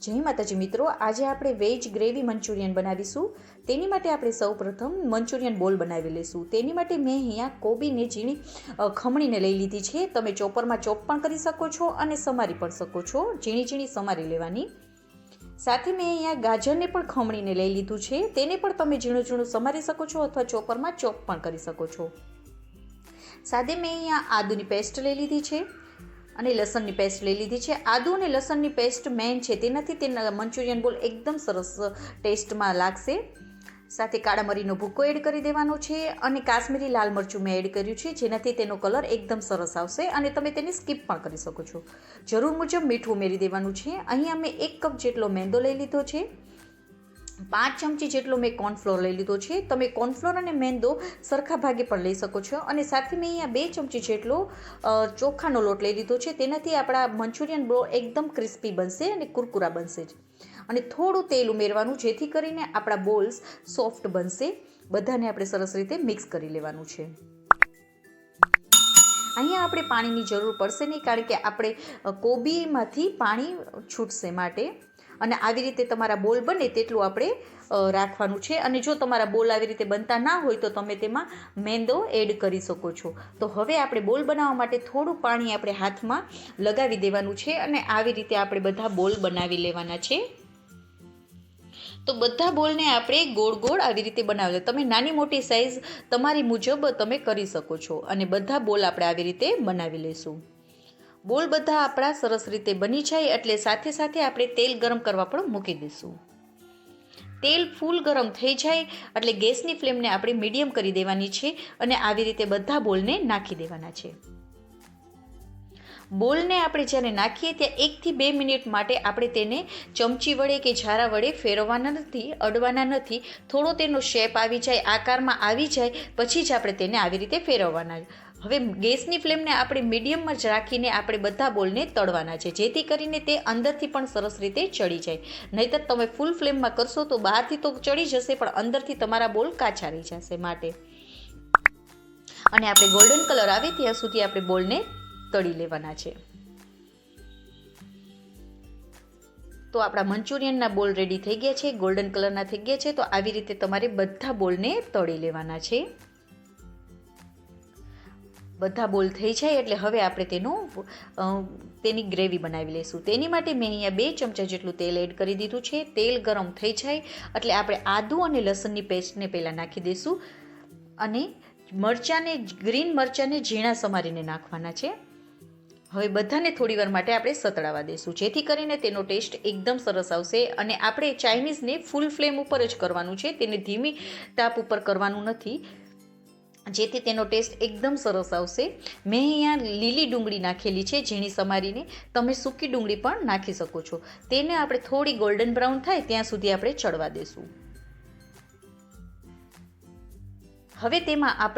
જય માતાજી મિત્રો, આજે આપણે વેજ ગ્રેવી મંચુરિયન બનાવીશું. તેની માટે આપણે સૌપ્રથમ મંચુરિયન બોલ બનાવી લઈશું. તેની માટે મેં અહીંયા કોબીને ઝીણી ખમણીને લઈ લીધી છે. તમે ચોપરમાં ચોપ પણ કરી શકો છો અને સમારી પણ શકો છો. ઝીણી ઝીણી સમારી લેવાની. સાથે મેં અહીંયા ગાજરને પણ ખમણીને લઈ લીધું છે. તેને પણ તમે ઝીણું ઝીણું સમારી શકો છો અથવા ચોપરમાં ચોપ પણ કરી શકો છો. સાથે મેં અહીંયા આદુની પેસ્ટ લઈ લીધી છે અને લસણની પેસ્ટ લઈ લીધી છે. આદુ અને લસણની પેસ્ટ મેઇન છે, તેનાથી તેના મંચુરિયન બોલ એકદમ સરસ ટેસ્ટમાં લાગશે. સાથે કાળા મરીનો ભૂકો એડ કરી દેવાનો છે અને કાશ્મીરી લાલ મરચું મેં એડ કર્યું છે, જેનાથી તેનો કલર એકદમ સરસ આવશે અને તમે તેને સ્કીપ પણ કરી શકો છો. જરૂર મુજબ મીઠું ઉમેરી દેવાનું છે. અહીંયા મેં 1 કપ જેટલો મેંદો લઈ લીધો છે. 5 ચમચી જેટલો મેં કોર્નફ્લોર લઈ લીધો છે. તમે કોર્નફ્લોર અને મેંદો સરખા ભાગે પણ લઈ શકો છો. અને સાથે મેં અહીંયા 2 ચમચી જેટલો ચોખાનો લોટ લઈ લીધો છે. તેનાથી આપણા મંચુરિયન બોલ એકદમ ક્રિસ્પી બનશે અને કુરકુરા બનશે. અને થોડું તેલ ઉમેરવાનું, જેથી કરીને આપણા બોલ્સ સોફ્ટ બનશે. બધાને આપણે સરસ રીતે મિક્સ કરી લેવાનું છે. અહીંયા આપણે પાણીની જરૂર પડશે નહીં, કારણ કે આપણે કોબીમાંથી પાણી છૂટશે માટે. અને આવી રીતે તમારા બોલ બને તેટલું આપણે રાખવાનું છે. અને જો તમારા બોલ આવી રીતે બનતા ના હોય તો તમે તેમાં મેંદો એડ કરી શકો છો. તો હવે આપણે બોલ બનાવવા માટે થોડું પાણી આપણે હાથમાં લગાવી દેવાનું છે અને આવી રીતે આપણે બધા બોલ બનાવી લેવાના છે. તો બધા બોલને આપણે ગોળ ગોળ આવી રીતે બનાવી લો. તમે નાની મોટી સાઈઝ તમારી મુજબ તમે કરી શકો છો. અને બધા બોલ આપણે આવી રીતે બનાવી લઈશું. બોલ બધા આપણા સરસ રીતે બની જાય એટલે સાથે સાથે આપણે તેલ ગરમ કરવા પણ મૂકી દઈશું. તેલ ફૂલ ગરમ થઈ જાય એટલે ગેસની ફ્લેમને આપણે મીડિયમ કરી દેવાની છે અને આવી રીતે બધા બોલને નાખી દેવાના છે. બોલને આપણે જ્યારે નાખીએ ત્યાં 1 થી 2 મિનિટ માટે આપણે તેને ચમચી વડે કે ઝારા વડે ફેરવવાના નથી, અડવાના નથી. થોડો તેનો શેપ આવી જાય, આકારમાં આવી જાય પછી જ આપણે તેને આવી રીતે ફેરવવાના. હવે ગેસની ફ્લેમને આપણે મીડિયમમાં જ રાખીને આપણે બધા બોલને તળવાના છે, જેથી કરીને તે અંદરથી પણ સરસ રીતે ચડી જાય. નહીંતર તમે ફૂલ ફ્લેમમાં કરશો તો બહારથી તો ચડી જશે પણ અંદરથી તમારા બોલ કાચા રહી જશે માટે. અને આપણે ગોલ્ડન કલર આવે ત્યાં સુધી આપણે બોલને તળી લેવાના છે. તો આપણા મંચુરિયનના બોલ રેડી થઈ ગયા છે, ગોલ્ડન કલરના થઈ ગયા છે. તો આવી રીતે તમારે બધા બોલને તળી લેવાના છે. બધા બોલ થઈ જાય એટલે હવે આપણે તેની ગ્રેવી બનાવી લઈશું. તેની માટે મેં અહીંયા 2 ચમચા જેટલું તેલ એડ કરી દીધું છે. તેલ ગરમ થઈ જાય એટલે આપણે આદુ અને લસણની પેસ્ટને પહેલાં નાખી દઈશું અને ગ્રીન મરચાંને ઝીણા સમારીને નાખવાના છે. હવે બધાને થોડીવાર માટે આપણે સતળાવા દઈશું, જેથી કરીને તેનો ટેસ્ટ એકદમ સરસ આવશે. અને આપણે ચાઇનીઝને ફૂલ ફ્લેમ ઉપર જ કરવાનું છે, તેને ધીમી તાપ ઉપર કરવાનું નથી, જેથી તેનો ટેસ્ટ એકદમ સરસ આવશે. મેં અહીંયા લીલી ડુંગળી નાખેલી છે ઝીણી સમારીને. તમે સૂકી ડુંગળી પણ નાખી શકો છો. તેને આપણે થોડી ગોલ્ડન બ્રાઉન થાય ત્યાં સુધી આપણે ચડવા દઈશું. હવે તેમાં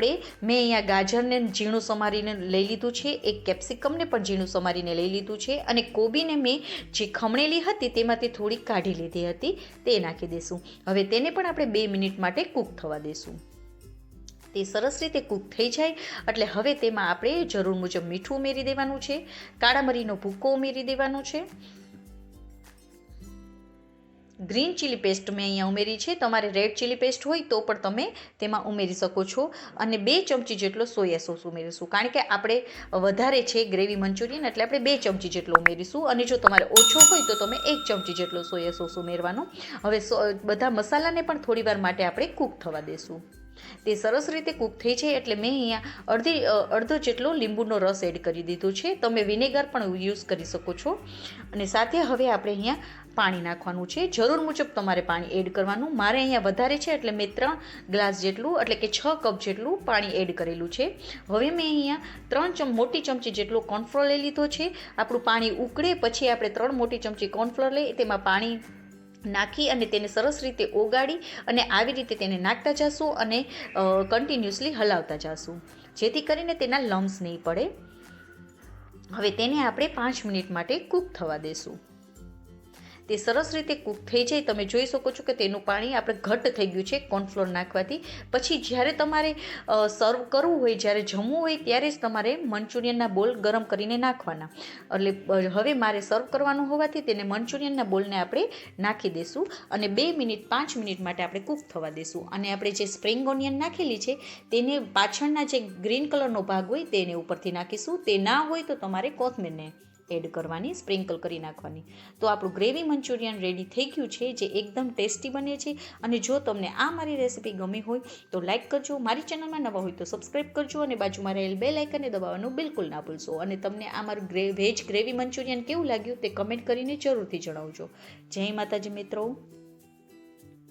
મેં અહીંયા ગાજરને ઝીણું સમારીને લઈ લીધું છે, એક કેપ્સિકમને પણ ઝીણું સમારીને લઈ લીધું છે અને કોબીને મેં જે ખમણેલી હતી તેમાંથી થોડી કાઢી લીધી હતી, તે નાખી દઈશું. હવે તેને પણ આપણે 2 મિનિટ માટે કૂક થવા દઈશું. તે સરસ રીતે કૂક થઈ જાય એટલે હવે તેમાં આપણે જરૂર મુજબ મીઠું ઉમેરી દેવાનું છે. કાળા મરીનો ભૂકો ઉમેરી દેવાનો છે. ગ્રીન ચીલી પેસ્ટ મેં અહીંયા ઉમેરી છે. તમારે રેડ ચીલી પેસ્ટ હોય તો પણ તમે તેમાં ઉમેરી શકો છો. અને 2 ચમચી જેટલો સોયા સોસ ઉમેરીશું, કારણ કે આપણે વધારે છે ગ્રેવી મંચુરિયન એટલે આપણે 2 ચમચી જેટલો ઉમેરીશું. અને જો તમારે ઓછો હોય તો તમે 1 ચમચી જેટલો સોયા સોસ ઉમેરવાનો. હવે બધા મસાલાને પણ થોડીવાર માટે આપણે કૂક થવા દઈશું. તે સરસ રીતે કૂક થઈ જાય એટલે મેં અહીંયા અડધો જેટલો લીંબુનો રસ એડ કરી દીધો છે. તમે વિનેગર પણ યુઝ કરી શકો છો. અને સાથે હવે આપણે અહીંયા પાણી નાખવાનું છે. જરૂર મુજબ તમારે પાણી એડ કરવાનું. મારે અહીંયા વધારે છે એટલે મેં 3 ગ્લાસ જેટલું એટલે કે 6 કપ જેટલું પાણી એડ કરેલું છે. હવે મેં અહીંયા 3 મોટી ચમચી જેટલો કોર્નફ્લોર લઈ લીધો છે. આપણું પાણી ઉકળે પછી આપણે 3 મોટી ચમચી કોર્નફ્લોર લઈ તેમાં પાણી નાખી અને તેને સરસ રીતે ઓગાળી અને આવી રીતે તેને નાખતા જશું અને કન્ટિન્યુઅસલી હલાવતા જશું, જેથી કરીને તેના લમ્સ નહીં પડે. હવે તેને આપણે 5 મિનિટ માટે કૂક થવા દઈશું. તે સરસ રીતે કૂક થઈ જાય. તમે જોઈ શકો છો કે તેનું પાણી આપણે ઘટ્ટ થઈ ગયું છે કોર્નફ્લોર નાખવાથી. પછી જ્યારે તમારે સર્વ કરવું હોય, જ્યારે જમવું હોય ત્યારે જ તમારે મંચુરિયનના બોલ ગરમ કરીને નાખવાના. એટલે હવે મારે સર્વ કરવાનું હોવાથી તેને મંચુરિયનના બોલને આપણે નાખી દઈશું અને 2 મિનિટ 5 મિનિટ માટે આપણે કૂક થવા દઈશું. અને આપણે જે સ્પ્રિંગ ઓનિયન નાખેલી છે તેને પાછળના જે ગ્રીન કલરનો ભાગ હોય તેને ઉપરથી નાખીશું. તે ના હોય તો તમારે કોથમીરને એડ કરવાની, સ્પ્રિંકલ કરી નાખવાની. તો આપણું ગ્રેવી મંચુરિયન રેડી થઈ ગયું છે, જે એકદમ ટેસ્ટી બને છે. અને જો તમને આ મારી રેસીપી ગમી હોય તો લાઇક કરજો, મારી ચેનલમાં નવા હોય તો સબસ્ક્રાઈબ કરજો અને બાજુમાં રહેલ બેલ આઇકનને દબાવવાનું બિલકુલ ના ભૂલશો. અને તમને આ મારું વેજ ગ્રેવી મંચુરિયન કેવું લાગ્યું તે કમેન્ટ કરીને જરૂરથી જણાવજો. જય માતાજી મિત્રો.